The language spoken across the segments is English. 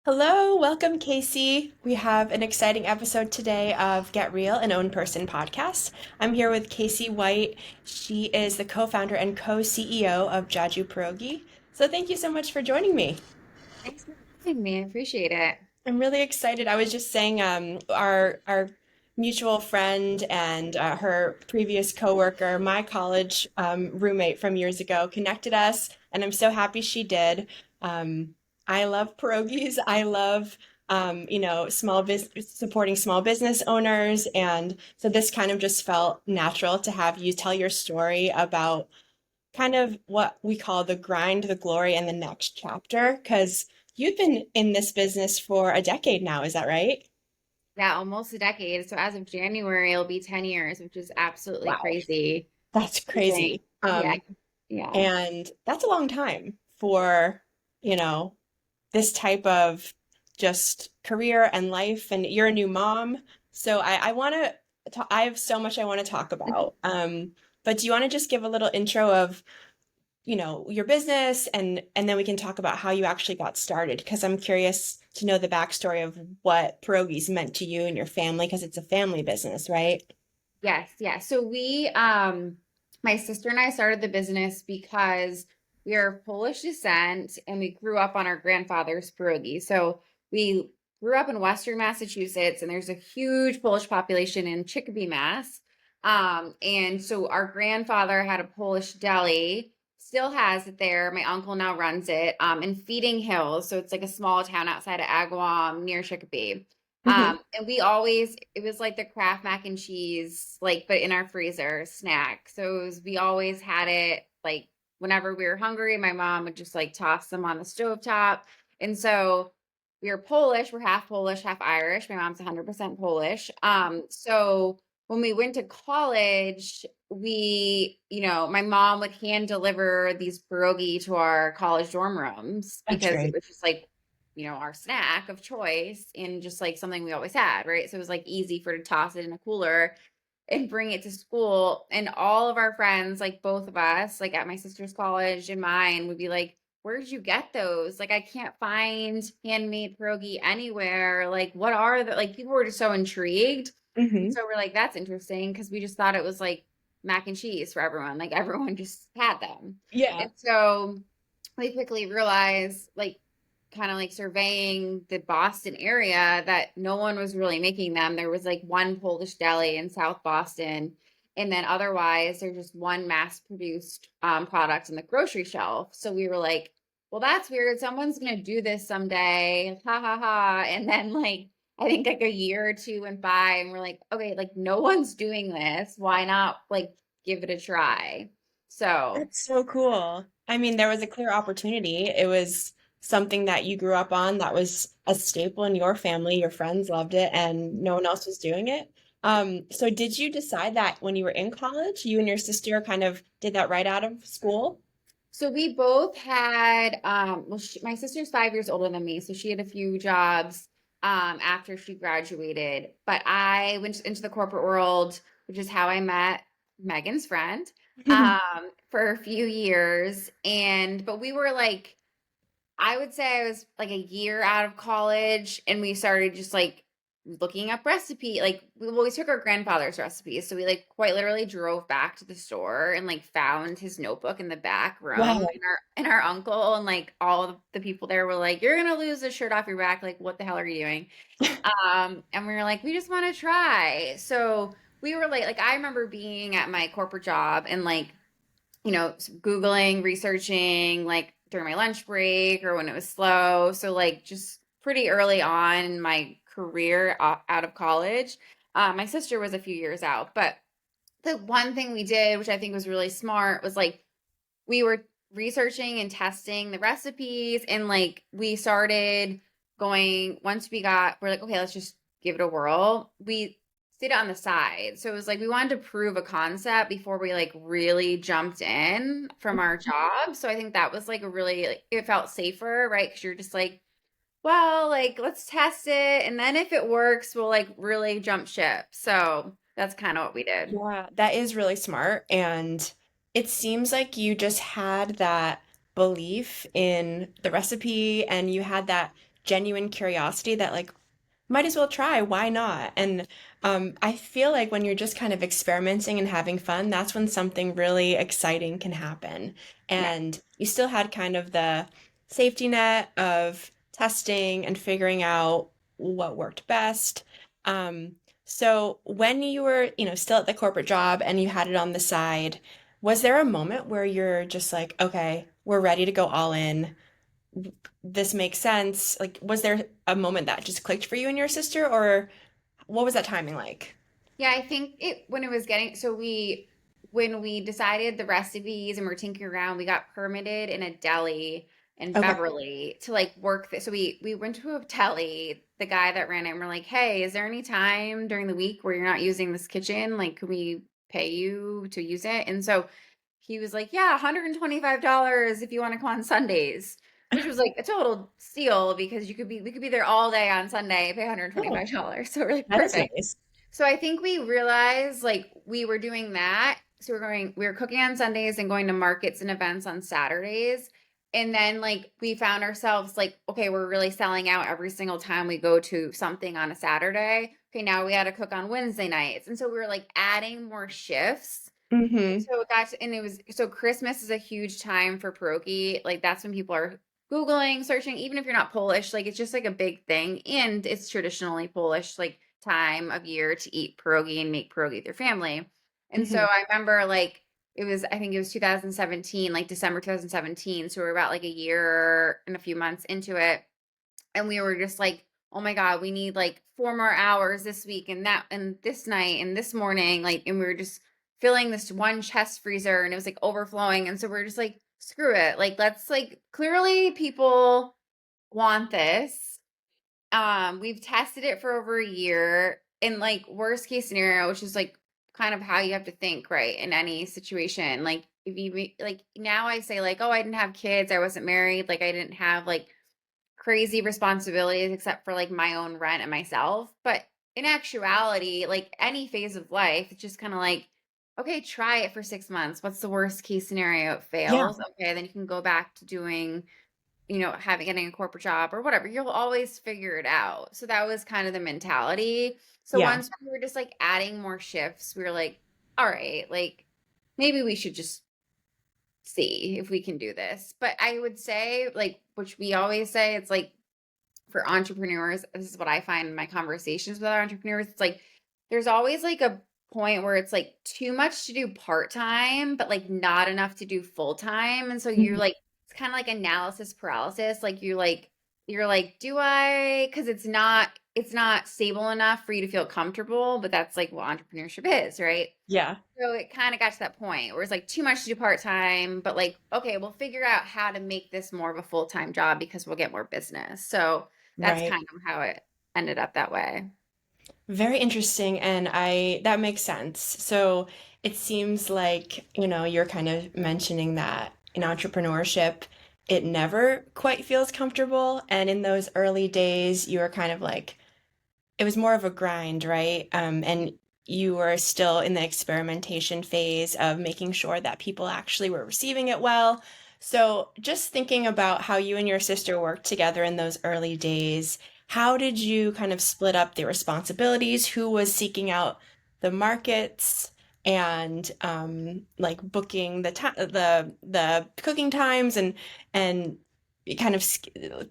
Hello, welcome, Casey. We have an exciting episode today of Get Real, an Own Person podcast. I'm here with Casey White. She is the co-founder and co-CEO of Jaju Pierogi. So thank you so much for joining me. Thanks for having me. I appreciate it. I'm really excited. I was just saying, our mutual friend and her previous coworker, my college roommate from years ago, connected us, and I'm so happy she did. I love pierogies. I love small business supporting small business owners, and so this kind of just felt natural to have you tell your story about kind of what we call the grind, the glory, and the next chapter, because you've been in this business for a decade now, is that right? Yeah, almost a decade. So as of January, it'll be 10 years, which is absolutely Wow. crazy That's to think. crazy. Yeah, yeah. And that's a long time for, you know, this type of just career and life. And you're a new mom. So I want to, I have so much I want to talk about. But do you want to just give a little intro of your business and then we can talk about how you actually got started because I'm curious to know the backstory of what pierogies meant to you and your family because it's a family business, right? Yes, yeah. So my sister and I started the business because we are of Polish descent and we grew up on our grandfather's pierogi. So we grew up in Western Massachusetts and there's a huge Polish population in Chicopee, Mass. And so our grandfather had a Polish deli, still has it there. My uncle now runs it, in Feeding Hills. So it's like a small town outside of Agawam near Chicopee. Hmm. And we always, it was like the Kraft mac and cheese, like, but in our freezer snack. So we always had it like whenever we were hungry, my mom would just like toss them on the stovetop. And so we are Polish, half Irish. My mom's 100% Polish. So when we went to college, my mom would hand deliver these pierogi to our college dorm rooms That's because it great. was just like our snack of choice and just like something we always had, right? So it was like easy for to toss it in a cooler and bring it to school. And all of our friends, like both of us, like at my sister's college and mine, would be like, where'd you get those? Like, I can't find handmade pierogi anywhere. Like, what are the like people were just so intrigued. And Hmm. so we're like, that's interesting because we just thought it was like mac and cheese for everyone. Like everyone just had them. Yeah. And so we quickly realized, like, kind of like surveying the Boston area, that no one was really making them. There was like one Polish deli in South Boston, and then otherwise there's just one mass produced product in the grocery shelf. So we were like, well, that's weird. Someone's gonna do this someday. Ha ha ha. And then like I think like a year or two went by and we're like, okay, like no one's doing this. Why not like give it a try? So That's so cool. I mean, there was a clear opportunity. It was something that you grew up on that was a staple in your family. Your friends loved it, and no one else was doing it. So did you decide that when you were in college, you and your sister kind of did that right out of school? So we both had, my sister's 5 years older than me, so she had a few jobs after she graduated. But I went into the corporate world, which is how I met Megan's friend, for a few years. But we were like, I would say I was like a year out of college, and we started just like looking up recipe. Like we took our grandfather's recipes, so we like quite literally drove back to the store and like found his notebook in the back room, Wow. and our uncle and like all of the people there were like, "You're gonna lose the shirt off your back. Like, what the hell are you doing?" And we were like, "We just want to try." So we were like I remember being at my corporate job and like Googling, researching like during my lunch break or when it was slow. So, like, just pretty early on in my career out of college. My sister was a few years out, but the one thing we did, which I think was really smart, was like we were researching and testing the recipes, and like we started going once we're like, okay, let's just give it a whirl. We stayed on the side. So it was like we wanted to prove a concept before we like really jumped in from our job. So I think that was like a really like it felt safer, right? Because you're just like, well, like let's test it. And then if it works, we'll like really jump ship. So that's kind of what we did. Yeah, that is really smart. And it seems like you just had that belief in the recipe and you had that. genuine curiosity that like might as well try. Why not? And I feel like when you're just kind of experimenting and having fun, that's when something really exciting can happen. Yeah. And you still had kind of the safety net of testing and figuring out what worked best. Um, so when you were, still at the corporate job and you had it on the side, was there a moment where you're just like, okay, we're ready to go all in? This makes sense. Like, was there a moment that just clicked for you and your sister, or what was that timing like? Yeah, I think it when it was getting so we when we decided the recipes and we are tinkering around, we got permitted in a deli in Okay. Beverly to like work so we went to a deli, the guy that ran it, and we're like, hey, is there any time during the week where you're not using this kitchen? Like, can we pay you to use it? And so he was like, yeah, $125 if you want to come on Sundays. Which was like a total steal because we could be there all day on Sunday, pay Oh, $125. So we're like, that is perfect. nice. So I think we realized like we were doing that. So we were cooking on Sundays and going to markets and events on Saturdays. And then like we found ourselves like, okay, we're really selling out every single time we go to something on a Saturday. Okay, now we had to cook on Wednesday nights. And so we were like adding more shifts. Mm-hmm. So it got to, and it was, so Christmas is a huge time for pierogi. Like that's when people are Googling, searching, even if you're not Polish, like it's just like a big thing. And it's traditionally Polish, like time of year to eat pierogi and make pierogi with your family. And so Mm-hmm. I remember like, I think it was 2017, like December 2017. So we're about like a year and a few months into it. And we were just like, oh my God, we need like 4 more hours this week and that and this night and this morning. Like, and we were just filling this one chest freezer and it was like overflowing. And so we're just like, screw it. Like, let's like clearly people want this. We've tested it for over a year in like worst case scenario, which is like kind of how you have to think, right? In any situation. Like if you like now I say like, oh, I didn't have kids, I wasn't married, like I didn't have like crazy responsibilities except for like my own rent and myself. But in actuality, like any phase of life, it's just kind of like, okay, try it for 6 months. What's the worst case scenario? It Yeah. fails. Okay, then you can go back to doing, getting a corporate job or whatever. You'll always figure it out. So that was kind of the mentality. So Yeah. once we were just like adding more shifts, we were like, all right, like maybe we should just see if we can do this. But I would say, like, which we always say, it's like for entrepreneurs, this is what I find in my conversations with other entrepreneurs. It's like there's always like a point where it's like too much to do part time, but like not enough to do full time. And so you're Mhm. like, it's kind of like analysis paralysis. Like you're like, do I? Because it's not stable enough for you to feel comfortable, but that's like what entrepreneurship is, right? Yeah. So it kind of got to that point where it's like too much to do part time, but like, okay, we'll figure out how to make this more of a full time job because we'll get more business. So that's Right. kind of how it ended up that way. Very interesting, and that makes sense. So it seems like, you're kind of mentioning that in entrepreneurship, it never quite feels comfortable. And in those early days, you were kind of like, it was more of a grind, right? And you were still in the experimentation phase of making sure that people actually were receiving it well. So, just thinking about how you and your sister worked together in those early days, how did you kind of split up the responsibilities? Who was seeking out the markets and like booking the cooking times and kind of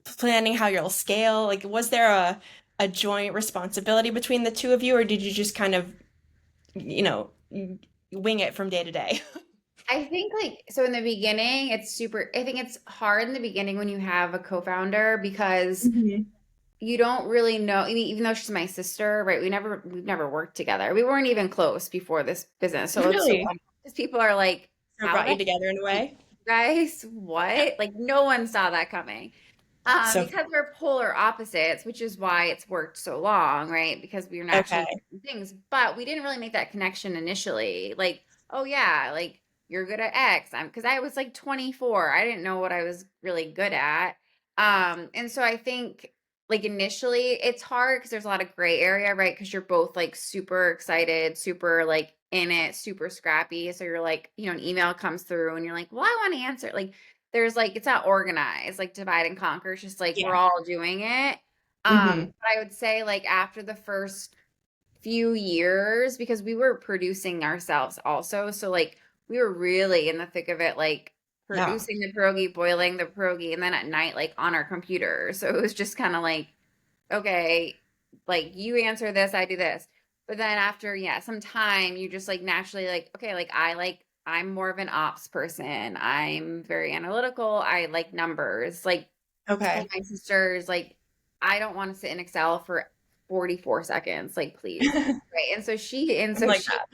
planning how you'll scale? Like, was there a joint responsibility between the two of you, or did you just kind of, you know, wing it from day to day? I think like so in the beginning, I think it's hard in the beginning when you have a co-founder because Mhm. you don't really know. I mean, even though she's my sister, right? We've never worked together. We weren't even close before this business. So it's so Really? funny because people are like, So it how brought the you together in a like, way? you guys, what? Like no one saw that coming. So, Because we're polar opposites, which is why it's worked so long, right? Because we are okay. naturally different things, but we didn't really make that connection initially. Like, oh yeah, like you're good at X. Because I was like 24. I didn't know what I was really good at. And so I think like initially it's hard because there's a lot of gray area, right? Because you're both like super excited, super like in it, super scrappy. So you're like, an email comes through and you're like, well, I want to answer. Like there's like, it's not organized, like divide and conquer. It's just like we're Yeah. all doing it. Hmm. But I would say like after the first few years, because we were producing ourselves also. So like we were really in the thick of it, like Yeah. producing the pierogi, boiling the pierogi, and then at night, like on our computer. So it was just kind of like, okay, like you answer this, I do this. But then after, yeah, some time, you just like naturally like, okay, I'm more of an ops person. I'm very analytical. I like numbers. Like Okay. my sisters, like I don't want to sit in Excel for 44 seconds, like please. Right. And I'm so like she that.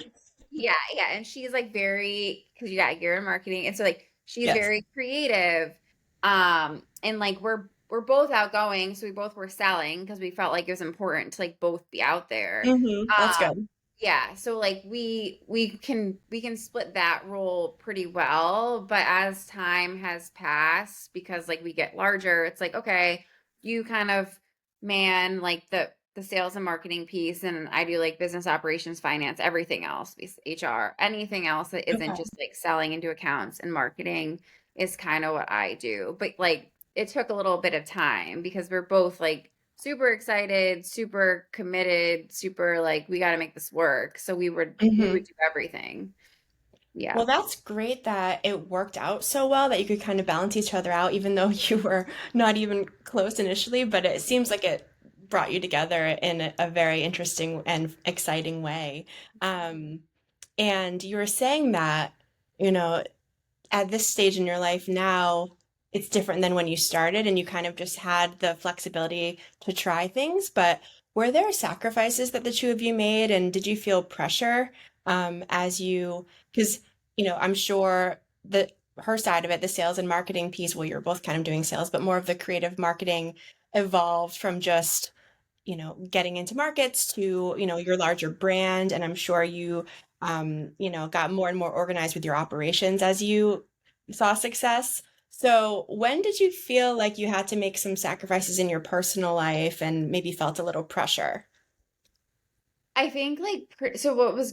yeah, yeah. And she's like very, because yeah, you're in marketing. And so like she's Yes. very creative. And like we're both outgoing, so we both were selling because we felt like it was important to like both be out there. That's Um, good. yeah, so like we can split that role pretty well, but as time has passed, because like we get larger, it's like, okay, you kind of man like the sales and marketing piece, and I do like business operations, finance, everything else, HR, anything else that isn't Okay. just like selling into accounts, and marketing is kind of what I do. But like it took a little bit of time because we're both like super excited, super committed, super like we got to make this work. So we would Hmm. do everything. Yeah. Well, that's great that it worked out so well that you could kind of balance each other out, even though you were not even close initially. But it seems like it brought you together in a very interesting and exciting way. Um, and you were saying that, you know, at this stage in your life now, it's different than when you started and you kind of just had the flexibility to try things. But were there sacrifices that the two of you made, and did you feel pressure as you, because, I'm sure that her side of it, the sales and marketing piece, well, you're both kind of doing sales, but more of the creative marketing evolved from just getting into markets to, your larger brand. And I'm sure you, got more and more organized with your operations as you saw success. So when did you feel like you had to make some sacrifices in your personal life and maybe felt a little pressure? I think like so what was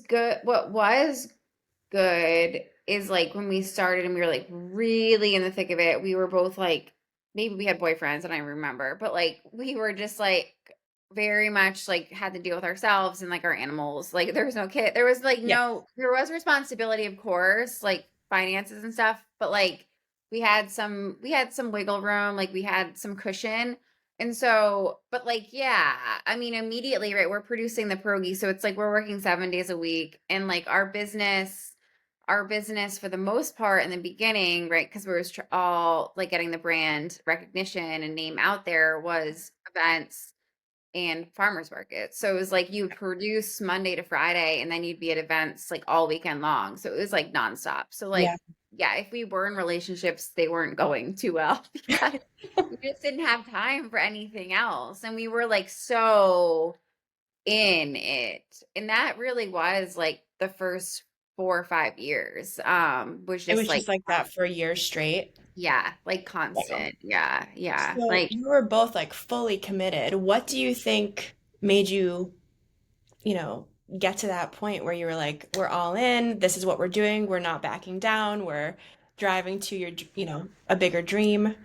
good is like when we started and we were like really in the thick of it, we were both like, maybe we had boyfriends and I remember, but like we were just like very much like had to deal with ourselves and like our animals. Like there was no kid. There was like Yeah. no, there was responsibility, of course, like finances and stuff, but like we had some wiggle room, like we had some cushion. And so, but like, yeah, I mean, immediately, right? We're producing the pierogi. So it's like we're working 7 days a week. And like our business for the most part in the beginning, right? Because we were all like getting the brand recognition and name out there, was events and farmers markets. So it was like you would produce Monday to Friday and then you'd be at events like all weekend long. So it was like nonstop. So Yeah. like, yeah, if we were in relationships, they weren't going too well because we just didn't have time for anything else. And we were like so in it. And that really was like the first 4 or 5 years. Was It just was like just like that for years straight. yeah, like Wow. constant. Yeah, yeah. So Like you were both like fully committed. What do you think made you get to that point where you were like, we're all in, this is what we're doing, we're not backing down, we're driving to a bigger dream.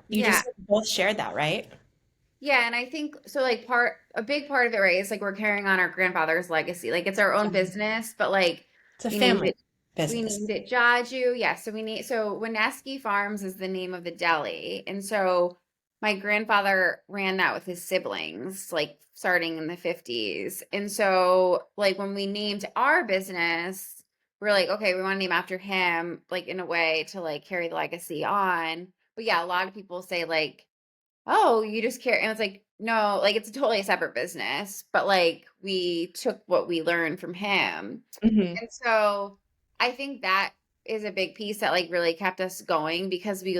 You yeah. just both shared that, right? Yeah, and I think so like a big part of it, right, is like we're carrying on our grandfather's legacy. Like it's our own Yeah. business, but like It's a we named family it we business. named it Jaju. Yeah, so Wineski Farms is the name of the deli. And so my grandfather ran that with his siblings, like starting in the 50s. And so like when we named our business, we're like, okay, we want to name after him, like in a way to like carry the legacy on. But yeah, a lot of people say like, oh, you just care. And it's like, no, like it's a totally separate business, but like we took what we learned from him. Hmm. And so I think that is a big piece that like really kept us going because we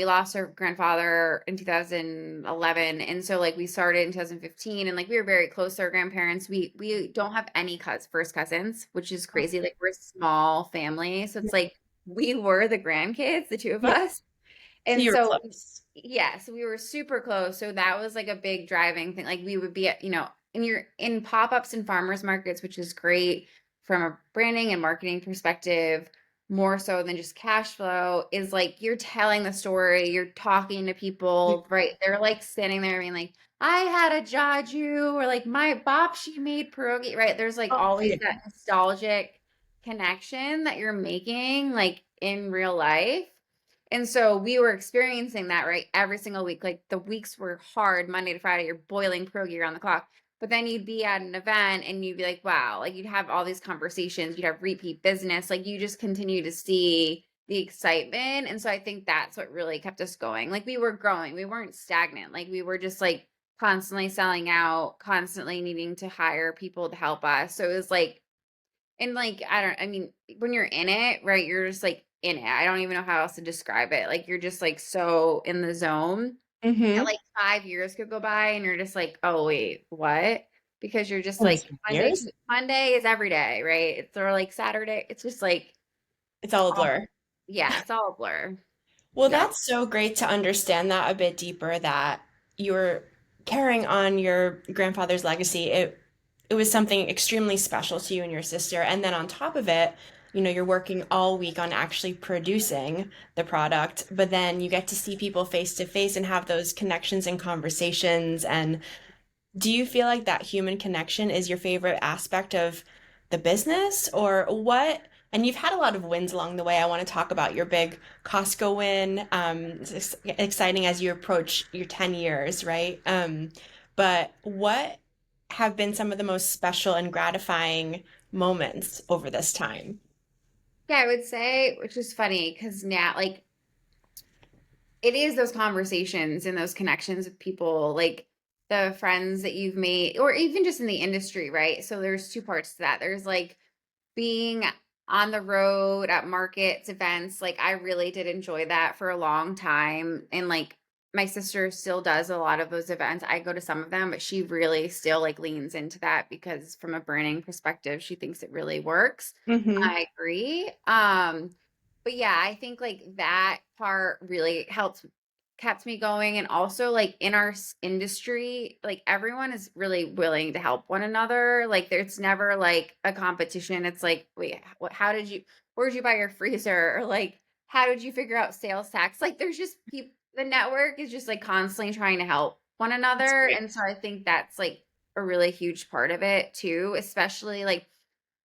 lost our grandfather in 2011. And so like we started in 2015 and like we were very close to our grandparents. We don't have any first cousins, which is crazy. Like we're a small family. So it's like we were the grandkids, the two of Yeah. us. So And you were so close. yeah, so we were super close. So that was like a big driving thing. Like we would be at, and you're in pop-ups and farmers markets, which is great from a branding and marketing perspective. more so than just cash flow is like you're telling the story, you're talking to people, right? They're like standing there being like, I had a Jaju, or like my bop, she made pierogi, right? There's like Oh, always yeah. that nostalgic connection that you're making like in real life. And so we were experiencing that, right? Every single week. Like the weeks were hard, Monday to Friday, you're boiling pierogi around the clock. But then you'd be at an event and you'd be like, wow, like you'd have all these conversations, you'd have repeat business, like you just continue to see the excitement. And so I think that's what really kept us going. Like we were growing, we weren't stagnant. Like we were just like constantly selling out, constantly needing to hire people to help us. So it was like, and like, I mean, when you're in it, right, you're just like in it. I don't even know how else to describe it. Like you're just like so in the zone that Mm-hmm. like 5 years could go by and you're just like, oh wait, what? Because you're just It was like years. Monday is every day, right? It's or like Saturday. It's just like It's all a all, blur. yeah, it's all a blur. Well, Yeah. that's so great to understand that a bit deeper that you're carrying on your grandfather's legacy. It was something extremely special to you and your sister. And then on top of it, you're working all week on actually producing the product, but then you get to see people face to face and have those connections and conversations. And do you feel like that human connection is your favorite aspect of the business or what? And you've had a lot of wins along the way. I want to talk about your big Costco win. It's exciting as you approach your 10 years, right? But what have been some of the most special and gratifying moments over this time? Yeah, I would say, which is funny because now like it is those conversations and those connections with people, like the friends that you've made, or even just in the industry, right? So there's two parts to that. There's like being on the road at markets, events, like I really did enjoy that for a long time. And like my sister still does a lot of those events. I go to some of them, but she really still like leans into that because from a branding perspective, she thinks it really works. Mm-hmm. I agree. But yeah, I think like that part really helped kept me going. And also like in our industry, like everyone is really willing to help one another. Like there's never like a competition. It's like, wait, what, how did you, where did you buy your freezer? Or like, how did you figure out sales tax? Like there's just people, the network is just like constantly trying to help one That's another. great. And so I think that's like a really huge part of it too, especially like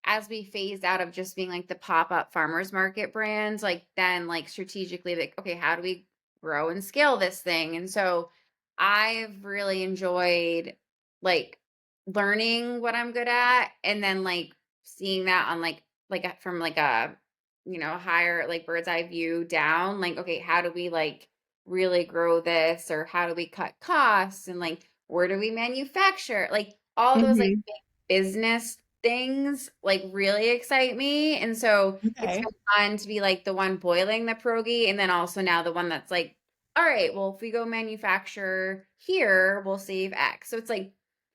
as we phased out of just being like the pop-up farmers market brands, like then like strategically like, okay, how do we grow and scale this thing? And so I've really enjoyed like learning what I'm good at and then like seeing that on from like a higher like bird's eye view down, like okay, how do we like really grow this, or how do we cut costs, and like where do we manufacture, like all those like Mm-hmm. big business things like really excite me. And so it's Okay. been fun to be like the one boiling the pierogi and then also now the one that's like, all right, well, if we go manufacture here, we'll save X. So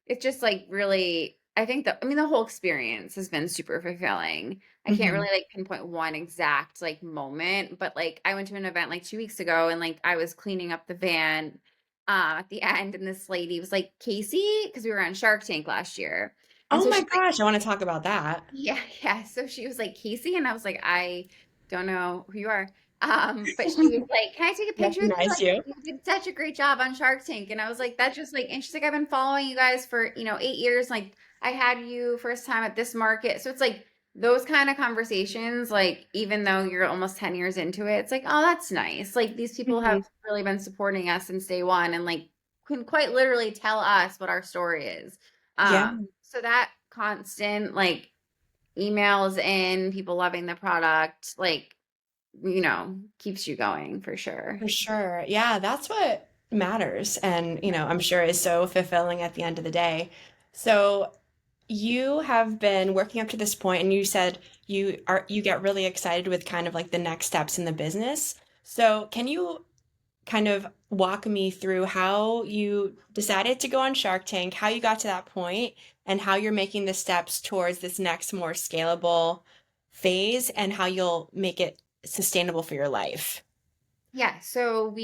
it's just like really, I think I mean, the whole experience has been super fulfilling. I can't Mm-hmm. really like pinpoint one exact like moment, but like I went to an event like 2 weeks ago and like I was cleaning up the van at the end and this lady was like, Casey, because we were on Shark Tank last year. And Oh so my she's like, gosh, I want to talk about that. yeah, yeah. So she was like, Casey, and I was like, I don't know who you are. But she was like, can I take a picture with you? Recognize Like, you. you did such a great job on Shark Tank. And I was like, that's just like, and she's like, I've been following you guys for, 8 years. Like, I had you first time at this market. So it's like those kind of conversations, like, even though you're almost 10 years into it, it's like, oh, that's nice. Like, these people have Mhm. really been supporting us since day one and like can quite literally tell us what our story is. Yeah. So that constant, like, emails in, people loving the product, like, keeps you going for sure. For sure. Yeah, that's what matters. And, I'm sure is so fulfilling at the end of the day. So you have been working up to this point and you said you get really excited with kind of like the next steps in the business. So can you kind of walk me through how you decided to go on Shark Tank, how you got to that point, and how you're making the steps towards this next more scalable phase and how you'll make it sustainable for your life? Yeah, so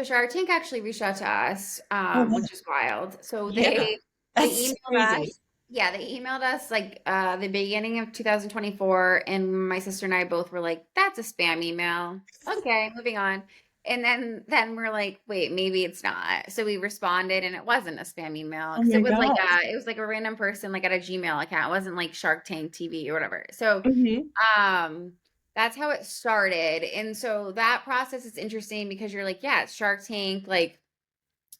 Shark Tank actually reached out to us, Oh, wow. which is wild. So Yeah, they that's emailed crazy. us. Yeah, they emailed us like the beginning of 2024, and my sister and I both were like, "That's a spam email." Okay, moving on. And then we're like, "Wait, maybe it's not." So we responded, and it wasn't a spam email Oh because my gosh. it was like a random person like at a Gmail account. It wasn't like Shark Tank TV or whatever. So Hmm. um that's how it started. And so that process is interesting because you're like, yeah, it's Shark Tank, like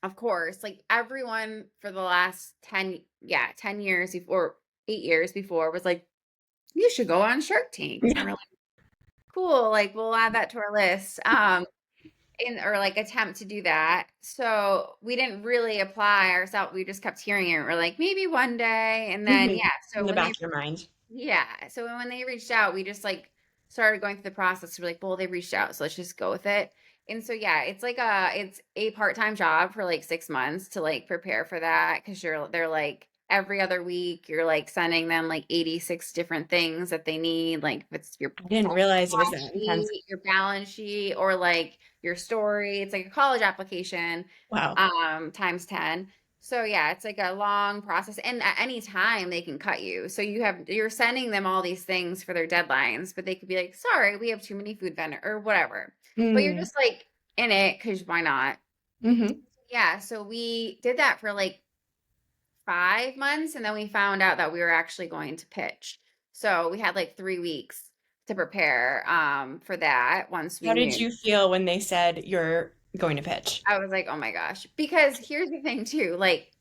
of course, like everyone for the last 10, yeah, 10 years before, 8 years before was like, you should go on Shark Tank. And Yeah. we're like, cool, like we'll add that to our list. Or like attempt to do that. So we didn't really apply ourselves. We just kept hearing it. We're like, maybe one day. And then, Hmm. yeah. In So the when back they of your mind. yeah. So when they reached out, we just like started going through the process. We're like, well, they reached out, so let's just go with it. And so yeah, it's a part-time job for like 6 months to like prepare for that because they're like every other week you're like sending them like 86 different things that they need, like if it's your I didn't realize it was that intense. your balance sheet, or like your story. It's like a college application, Wow. times 10. So yeah, it's like a long process, and at any time they can cut you. So you're sending them all these things for their deadlines, but they could be like, "Sorry, we have too many food vendor," or whatever. But you're Mm. just like in it because why not? Hmm. Yeah, so we did that for like 5 months, and then we found out that we were actually going to pitch. So we had like 3 weeks to prepare for that once we How did knew. you feel when they said you're going to pitch? I was like, oh my gosh. Because here's the thing too, like,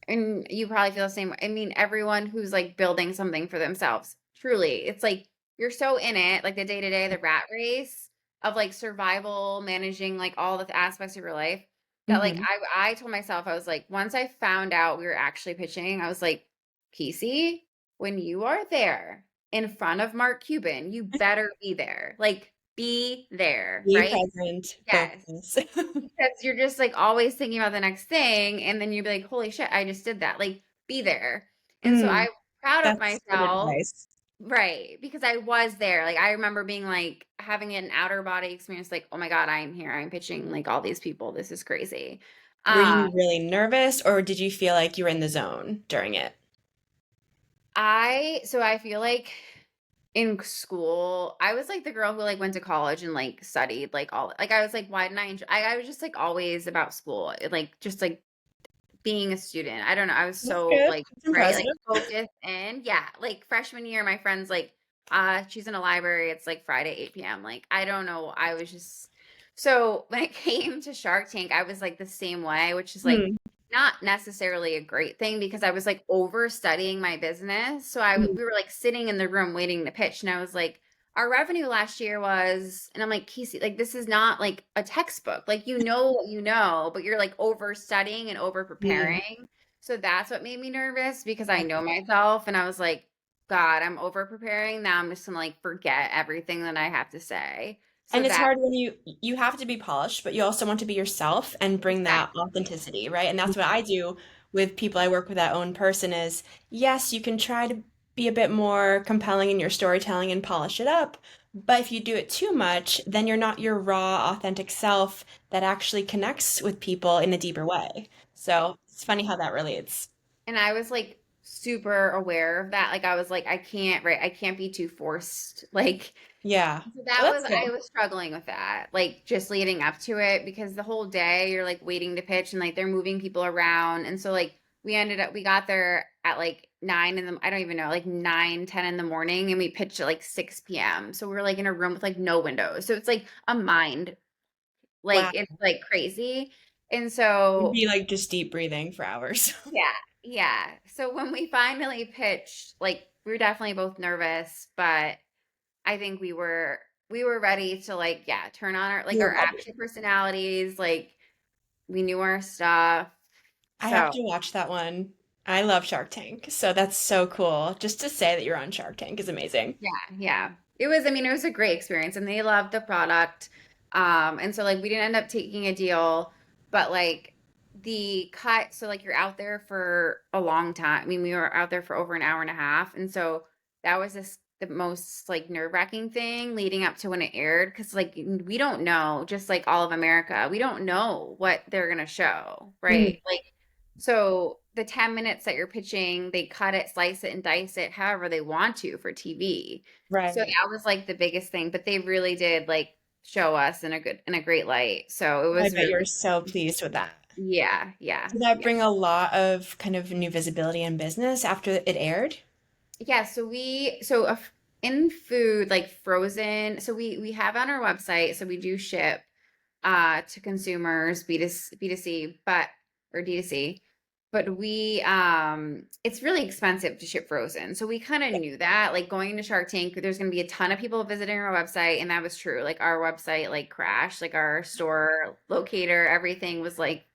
and you probably feel the same way. I mean, everyone who's like building something for themselves, truly, it's like you're so in it, like the day to day, the rat race of like survival, managing like all the aspects of your life, that like Hmm. I told myself, I was like, once I found out we were actually pitching, I was like, Casey, when you are there in front of Mark Cuban, you better be there. Like, be there, Be right? present, Yes. focus. Because you're just like always thinking about the next thing, and then you'd be like, holy shit, I just did that. Like, be there. And so Mm, I'm proud of that's good myself, advice. right? Because I was there. Like, I remember being like having an outer body experience, like, oh my God, I'm here. I'm pitching like all these people. This is crazy. Were Um, you really nervous or did you feel like you were in the zone during it? so I feel like in school, I was like the girl who like went to college and like studied like all like I was like, why didn't I enjoy I was just like always about school. Like just like being a student. I don't know. I was That's so good. like, That's right, impressive. like focused. And yeah, like freshman year, my friends like, she's in a library. It's like Friday, 8 p.m. Like, I don't know. I was just so when it came to Shark Tank, I was like the same way, which is like Hmm. not necessarily a great thing because I was like over studying my business. So Mm. we were like sitting in the room waiting to pitch, and I was like, our revenue last year was, and I'm like, Casey, like this is not like a textbook. Like you know what you know, but you're like over studying and over Mm. preparing. So that's what made me nervous because I know That's- myself, and I was like, God, I'm over preparing. Now I'm just gonna like forget everything that I have to say. So And it's that hard when you have to be polished, but you also want to be yourself and bring that exactly. authenticity, right? And that's what I do with people I work with at Own Person is, yes, you can try to be a bit more compelling in your storytelling and polish it up, but if you do it too much, then you're not your raw, authentic self that actually connects with people in a deeper way. So it's funny how that relates. And I was like super aware of that. Like I was like, I can't, right? I can't be too forced. Like Yeah. so Well, that that's was, I good. was struggling with that, like just leading up to it because the whole day you're like waiting to pitch and like they're moving people around. And so like we got there at like 9 in the, I don't even know, like 9, 10 in the morning, and we pitched at like 6 p.m. So we are like in a room with like no windows. So it's like a mind, like Wow. it's like crazy. And It'd so be like just deep breathing for hours. yeah, yeah. So when we finally pitched, like we were definitely both nervous, but I think we were ready to like yeah, turn on our like You're our ready. actual personalities, like we knew our stuff. I have So, to watch that one. I love Shark Tank, so that's so cool. Just to say that you're on Shark Tank is amazing. yeah, yeah. It was, I mean, it was a great experience, and they loved the product. And so like we didn't end up taking a deal, but like the cut, so like you're out there for a long time. I mean, we were out there for over an hour and a half, and so that was just the most like nerve-wracking thing leading up to when it aired, because like we don't know, just like all of America, we don't know what they're gonna show, Mm. right? Like so the 10 minutes that you're pitching, they cut it, slice it, and dice it however they want to for TV. So Right. that was like the biggest thing, but they really did like show us in a great light. So it I was bet really, you're so pleased with that. yeah, yeah, Did that yeah. bring a lot of kind of new visibility in business after it aired? Yeah, in food like frozen, so we have on our website, so we do ship to consumers B2C, but or D2C, but we it's really expensive to ship frozen. So we kind of knew that, like going into Shark Tank, there's going to be a ton of people visiting our website, and that was true. Like our website like crashed, like our store locator, everything was like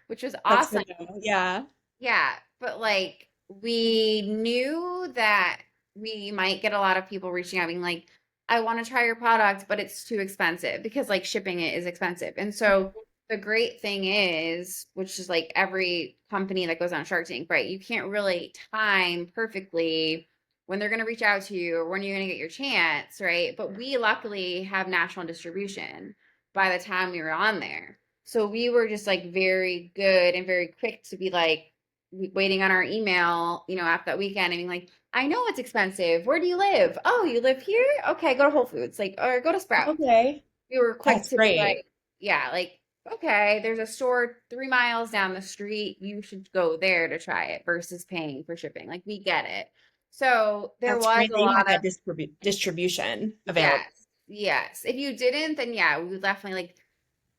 which was That's awesome. good to know. Yeah. Yeah, but like we knew that we might get a lot of people reaching out being like, I want to try your product, but it's too expensive because like shipping it is expensive. And so the great thing is, which is like every company that goes on Shark Tank, right? You can't really time perfectly when they're going to reach out to you or when you're going to get your chance, right? But we luckily have national distribution by the time we were on there. So we were just like very good and very quick to be like, waiting on our email, after that weekend and being like, I know it's expensive. Where do you live? Oh, you live here? Okay, go to Whole Foods, like, or go to Sprouts. Okay. We were quick That's to be great. like, yeah, like, okay, there's a store 3 miles down the street. You should go there to try it versus paying for shipping. Like, we get it. So there That's was great a that you lot have that of distribution available. yes, yes. If you didn't, then yeah, we would definitely like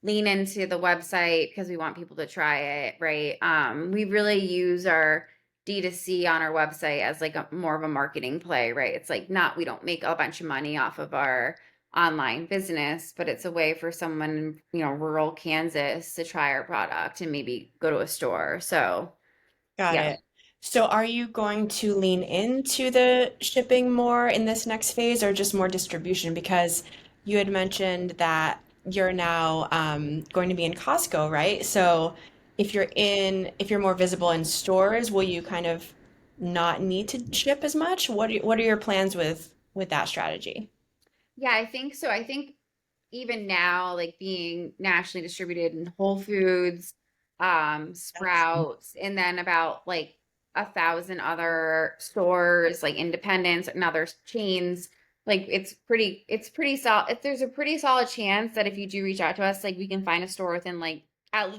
lean into the website because we want people to try it, right? We really use our D2C on our website as like a more of a marketing play, right? It's like not we don't make a bunch of money off of our online business, but it's a way for someone in, rural Kansas to try our product and maybe go to a store. So, Got yeah. it. So are you going to lean into the shipping more in this next phase or just more distribution? Because you had mentioned that you're now going to be in Costco, right? So if you're more visible in stores, will you kind of not need to ship as much? What are your plans with that strategy? Yeah, I think so. I think even now, like being nationally distributed in Whole Foods, That's Sprouts, and then about like 1,000 other stores, like independents and other chains, like it's pretty solid. If there's a pretty solid chance that if you do reach out to us, like we can find a store within like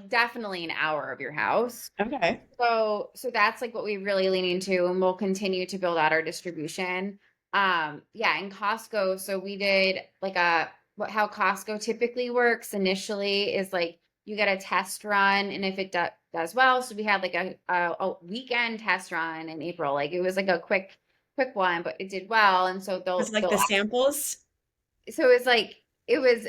definitely an hour of your house. okay. So that's like what we really lean into, and we'll continue to build out our distribution. Yeah, in Costco, so we did like how Costco typically works initially is like you get a test run, and if it does well, so we had like a weekend test run in April. Like it was like a quick one, but it did well, and so Was it like they'll the samples? so it's like it was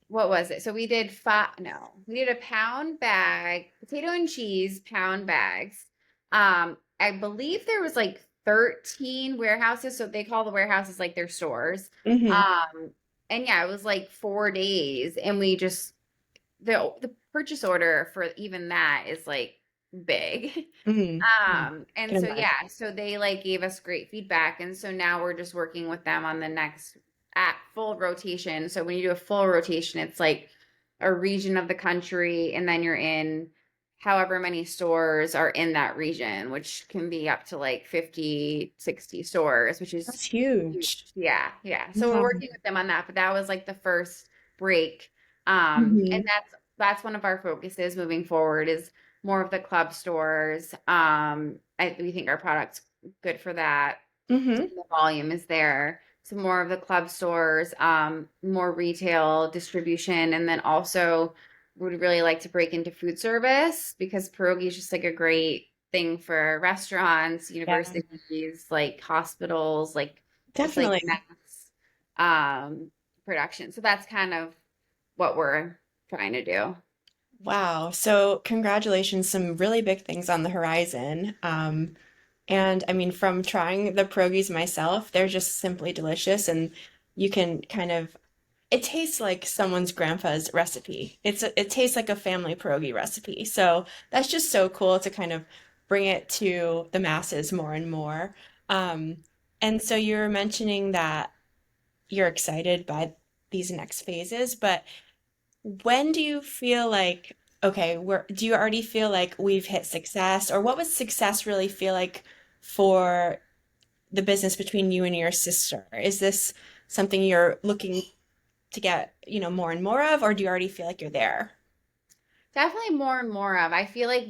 what was it? So we did five, no, we did a pound bag, potato and cheese pound bags. I believe there was like 13 warehouses, so they call the warehouses like their stores. Mm-hmm. And yeah, it was like 4 days, and we just the purchase order for even that is like big. Mm-hmm. And Can so imagine. yeah, so they like gave us great feedback, and so now we're just working with them on the next at full rotation. So when you do a full rotation, it's like a region of the country, and then you're in however many stores are in that region, which can be up to like 50, 60 stores, which is That's huge. huge. Yeah, yeah. So we're Yeah. working with them on that, but that was like the first break. And Mm-hmm. that's one of our focuses moving forward is more of the club stores. We think our product's good for that. Mm-hmm. The volume is there. So more of the club stores, more retail distribution, and then also would really like to break into food service because pierogi is just like a great thing for restaurants, Yeah, universities, like hospitals, like just like definitely. mass production. So that's kind of what we're trying to do. Wow. So congratulations, some really big things on the horizon. And I mean, from trying the pierogies myself, they're just simply delicious, and you can kind of it tastes like someone's grandpa's recipe. It tastes like a family pierogi recipe. So that's just so cool to kind of bring it to the masses more and more. Um, and so you were mentioning that you're excited by these next phases, but when do you feel like, okay, do you already feel like we've hit success? Or what would success really feel like for the business between you and your sister? Is this something you're looking to get, more and more of, or do you already feel like you're there? Definitely more and more of. I feel like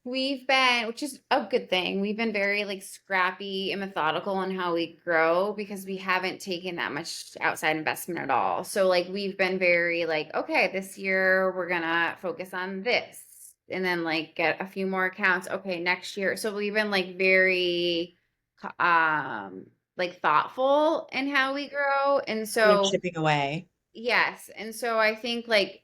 we've been, which is a good thing. We've been very like scrappy and methodical in how we grow because we haven't taken that much outside investment at all. So like we've been very like, okay, this year we're gonna focus on this and then like get a few more accounts. Okay, next year. So we've been like very like thoughtful in how we grow. And Kind of so chipping away. yes. And so I think like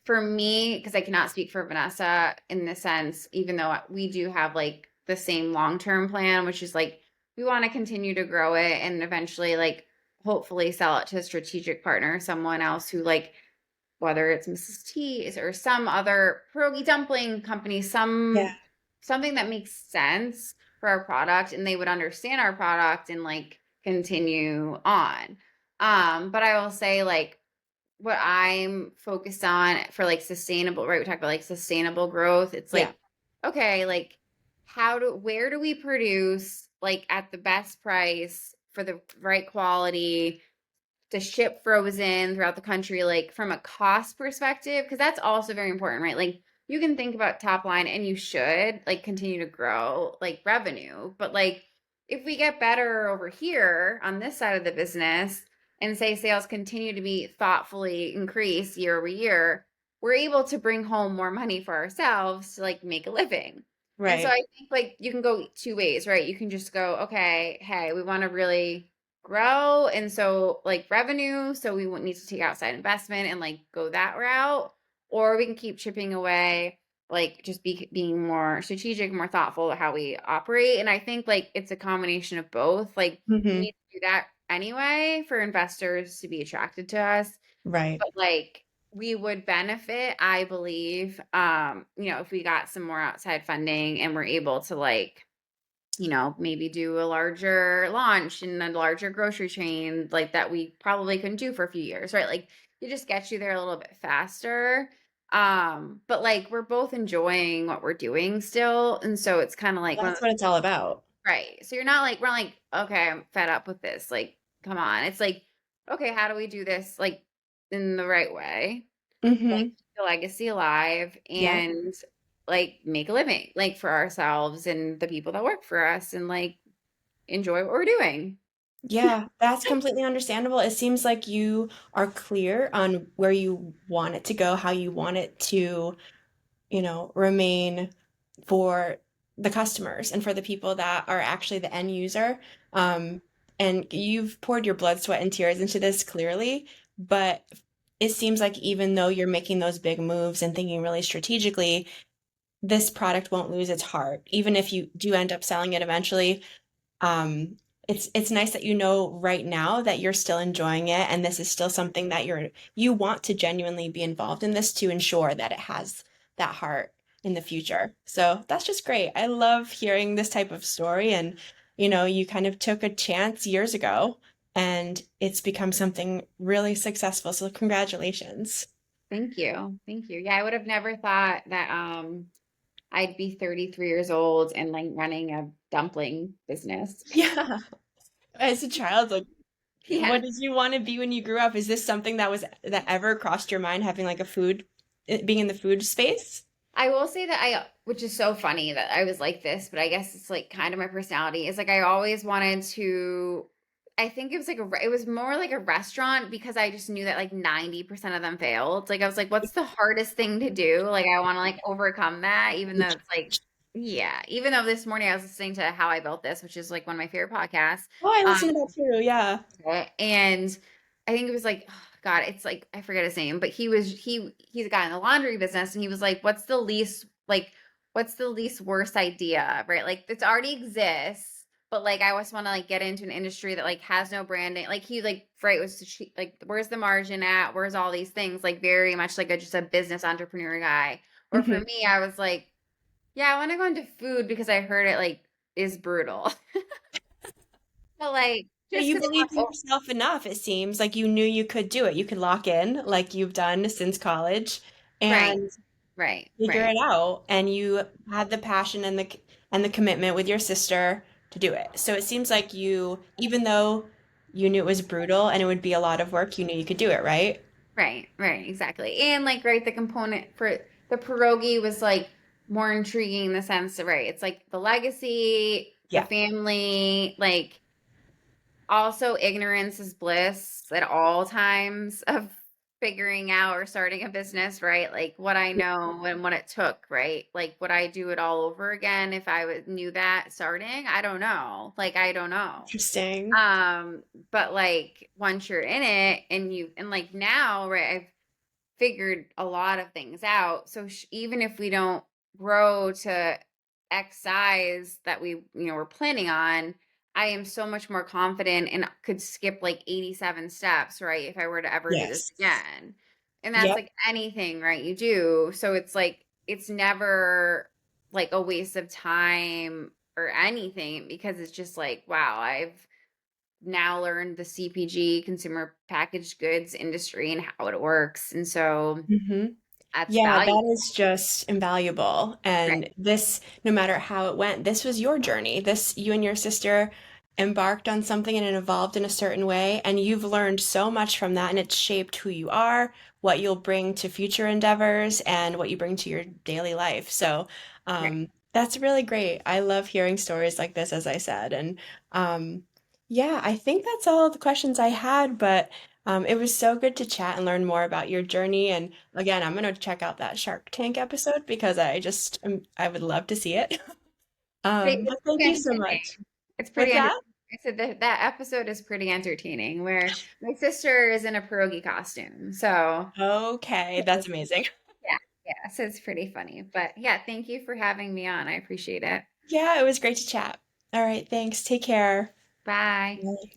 for me, because I cannot speak for Vanessa in the sense, even though we do have like the same long-term plan, which is like we want to continue to grow it and eventually like hopefully sell it to a strategic partner, someone else who like whether it's Mrs. T's or some other pierogi dumpling company, Yeah. something that makes sense for our product and they would understand our product and like continue on. But I will say like what I'm focused on for like sustainable, right? We talked about like sustainable growth. It's Yeah. like, okay, like where do we produce like at the best price for the right quality to ship frozen throughout the country, like from a cost perspective? Because that's also very important, right? Like you can think about top line and you should like continue to grow like revenue, but like if we get better over here on this side of the business and say sales continue to be thoughtfully increase year over year, we're able to bring home more money for ourselves to like make a living. And so Right. I think like you can go two ways, right? You can just go, okay, hey, we want to really grow. And so like revenue, so we won't need to take outside investment and like go that route. Or we can keep chipping away, like just being more strategic, more thoughtful about how we operate. And I think like it's a combination of both. Like we Hmm. need to do that anyway for investors to be attracted to us. Right. But like we would benefit, I believe, if we got some more outside funding and we're able to like maybe do a larger launch in a larger grocery chain like that we probably couldn't do for a few years, right? Like it just gets you there a little bit faster. But like we're both enjoying what we're doing still. And so it's kind of like Well, that's what it's all about. right. So you're not like, we're like, okay, I'm fed up with this. Like, come on. It's like, okay, how do we do this like in the right way? Like Hmm. keep the legacy alive Yeah. and like make a living like for ourselves and the people that work for us and like enjoy what we're doing. Yeah, that's completely understandable. It seems like you are clear on where you want it to go, how you want it to, remain for the customers and for the people that are actually the end user. Um, and you've poured your blood, sweat, and tears into this clearly, but it seems like even though you're making those big moves and thinking really strategically, this product won't lose its heart. Even if you do end up selling it eventually, um, it's nice that you know right now that you're still enjoying it and this is still something that you want to genuinely be involved in this to ensure that it has that heart in the future. So that's just great. I love hearing this type of story and you kind of took a chance years ago and it's become something really successful. So congratulations. Thank you. Thank you. Yeah, I would have never thought that I'd be 33 years old and like running a dumpling business. Yeah. As a child, like Yeah. what did you want to be when you grew up? Is this something that ever crossed your mind having like a food being in the food space? I will say that which is so funny that I was like this, but I guess it's like kind of my personality is like I always wanted to. I think it was like it was more like a restaurant because I just knew that like 90% of them failed. Like I was like, what's the hardest thing to do? Like I want to like overcome that, even though it's like, yeah, even though this morning I was listening to How I Built This, which is like one of my favorite podcasts. Oh, I Um, listened to that too. Yeah. and I think it was like, oh God, it's like I forget his name, but he's a guy in the laundry business, and he was like, what's the least worst idea, right? Like it already exists, but like I always want to like get into an industry that like has no branding. Like he like right was like where's the margin at? Where's all these things? Like very much like just a business entrepreneur guy. Or for Hmm. me, I was like, yeah, I want to go into food because I heard it like is brutal. But like But just you because believed in oh, yourself enough, it seems like you knew you could do it. You could lock in like you've done since college right, and right, figure right, it out. And you had the passion and the commitment with your sister to do it. So it seems like you, even though you knew it was brutal and it would be a lot of work, you knew you could do it, right? right, right, exactly. And like, right, the component for the pierogi was like more intriguing in the sense that, right, it's like the legacy, the Yeah. family, like also ignorance is bliss at all times of figuring out or starting a business, right? Like what I know and what it took, right? Like would I do it all over again if I knew that starting? I don't know. Like I don't know. Interesting. Um, but like once you're in it and like now, right, I've figured a lot of things out. So even if we don't grow to X size that we're planning on, I am so much more confident and could skip like 87 steps, right? If I were to ever do this Yes. again. And that's Yep. like anything, right? You do. So it's like, it's never like a waste of time or anything because it's just like, wow, I've now learned the CPG, consumer packaged goods industry and how it works. And so hmm that's Yeah, valuable. that is just invaluable. Right. And this, no matter how it went, this was your journey. This, you and your sister embarked on something and it evolved in a certain way. And you've learned so much from that. And it's shaped who you are, what you'll bring to future endeavors, and what you bring to your daily life. So, Right. that's really great. I love hearing stories like this, as I said. And yeah, I think that's all the questions I had, but it was so good to chat and learn more about your journey. And again, I'm gonna check out that Shark Tank episode because I would love to see it. But It's thank you so much. entertaining. It's pretty What's entertaining. that? I said that episode is pretty entertaining where my sister is in a pierogi costume. So Okay, that's amazing. yeah, yeah. So it's pretty funny. But yeah, thank you for having me on. I appreciate it. Yeah, it was great to chat. All right, thanks. Take care. Bye. Bye.